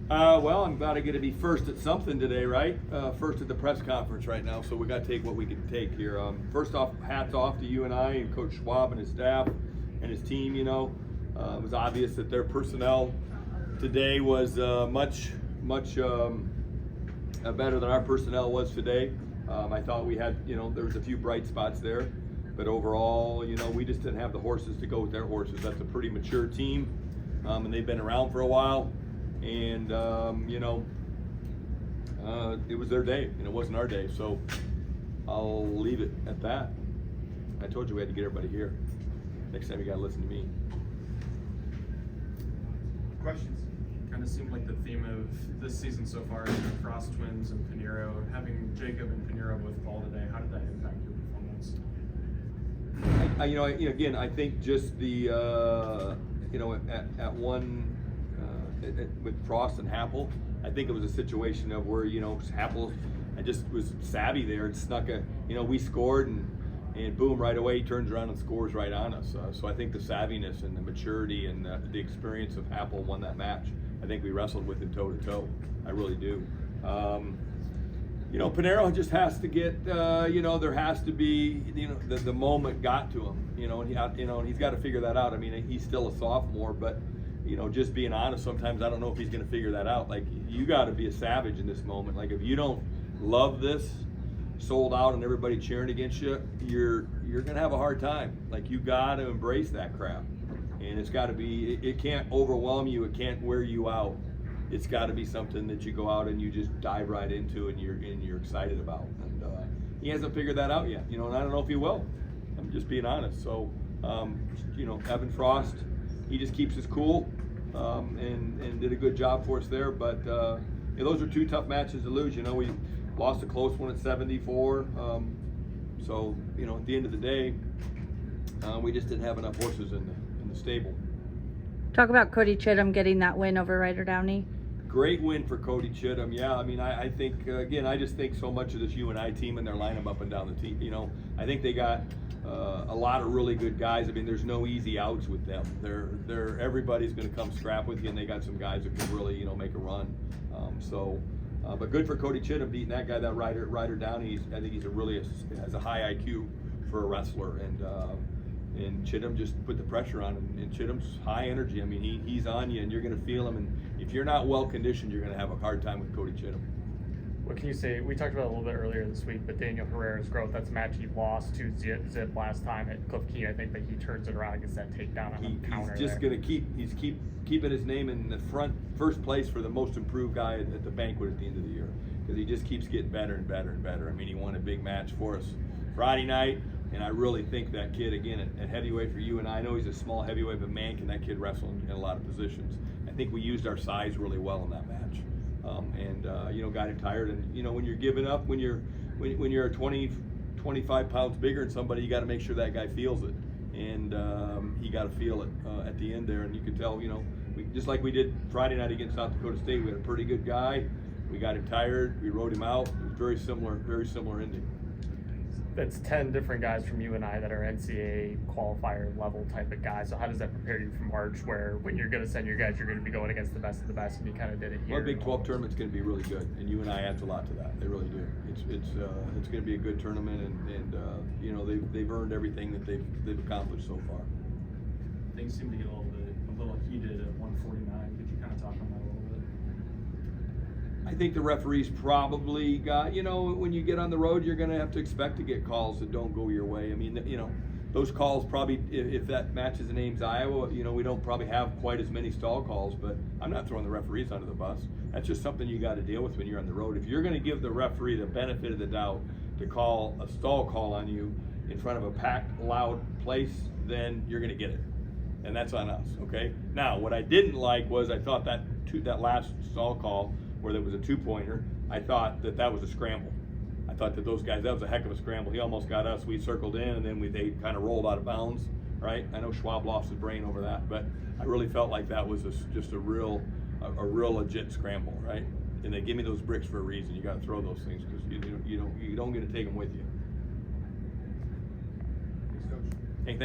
Well, I'm about to get to be first at something today, right? First at the press conference right now, so we got to take what we can take here. First off, hats off to you and I and Coach Schwab and his staff and his team. It was obvious that their personnel today was much better than our personnel was today. I thought we had, there was a few bright spots there, but overall, we just didn't have the horses to go with their horses. That's a pretty mature team, and they've been around for a while. And it was their day, and it wasn't our day. So I'll leave it at that. I told you we had to get everybody here. Next time you gotta listen to me. Questions? Kind of seemed like the theme of this season so far is the Frost twins and Pinheiro. Having Jacob and Pinheiro both fall today, how did that impact your performance? Again, I think just the at one. With Frost and Happel, I think it was a situation of where Happel, I just was savvy there and snuck we scored and boom, right away he turns around and scores right on us. So I think the savviness and the maturity and the experience of Happel won that match. I think we wrestled with him toe to toe. I really do. Pinheiro just has to get there has to be the moment got to him. And he's got to figure that out. I mean, he's still a sophomore, but. Just being honest, sometimes I don't know if he's going to figure that out. Like, you got to be a savage in this moment. Like, if you don't love this, sold out and everybody cheering against you, you're going to have a hard time. Like, you got to embrace that crap. And it's got to be, it can't overwhelm you. It can't wear you out. It's got to be something that you go out and you just dive right into and you're excited about. And he hasn't figured that out yet, and I don't know if he will. I'm just being honest. So, Evan Frost, he just keeps his cool and did a good job for us there. But those are two tough matches to lose. We lost a close one at 74. So at the end of the day, we just didn't have enough horses in the stable. Talk about Cody Chittum getting that win over Ryder Downey. Great win for Cody Chittum. Yeah, I mean, I think again, I just think so much of this UNI team and their lineup up and down the team. I think they got a lot of really good guys. I mean, there's no easy outs with them. They're everybody's going to come scrap with you, and they got some guys that can really make a run. But good for Cody Chittum beating that guy, that Ryder Downey. I think he's has a high IQ for a wrestler, and Chittum just put the pressure on him. And Chittum's high energy. I mean, he's on you, and you're going to feel him. And if you're not well conditioned, you're going to have a hard time with Cody Chittum. What can you say? We talked about it a little bit earlier this week, but Daniel Herrera's growth, that's a match he lost to Zip last time at Cliff Key, I think, but he turns it around and gets that takedown on the counter. He's just going to keeping his name in the first place for the most improved guy at the banquet at the end of the year, because he just keeps getting better and better and better. I mean, he won a big match for us Friday night, and I really think that kid, again, at heavyweight for you, and I know he's a small heavyweight, but man, can that kid wrestle in a lot of positions. I think we used our size really well in that match. Got him tired. And when you're giving up, when you're 25 pounds bigger than somebody, you got to make sure that guy feels it, and he got to feel it at the end there. And you could tell, just like we did Friday night against South Dakota State, we had a pretty good guy. We got him tired. We rode him out. It was very similar ending. That's 10 different guys from UNI that are NCAA qualifier level type of guys. So how does that prepare you for March, where when you're going to send your guys, you're going to be going against the best of the best, and you kind of did it here? Well, Big 12 tournament's going to be really good, and UNI adds a lot to that. They really do. It's going to be a good tournament, and they've earned everything that they've accomplished so far. Things seem to get a little heated at 149. Could you kind of talk on that a little bit? I think the referees probably got, when you get on the road, you're going to have to expect to get calls that don't go your way. I mean, those calls probably, if that matches in Ames, Iowa, we don't probably have quite as many stall calls, but I'm not throwing the referees under the bus. That's just something you got to deal with when you're on the road. If you're going to give the referee the benefit of the doubt to call a stall call on you in front of a packed, loud place, then you're going to get it. And that's on us, okay? Now, what I didn't like was I thought that last stall call, where there was a two-pointer, I thought that was a scramble. I thought that that was a heck of a scramble. He almost got us. We circled in, and then they kind of rolled out of bounds, right? I know Schwab lost his brain over that, but I really felt like that was just a real legit scramble, right? And they give me those bricks for a reason. You got to throw those things because you don't get to take them with you. Thanks, Coach. Hey, thanks.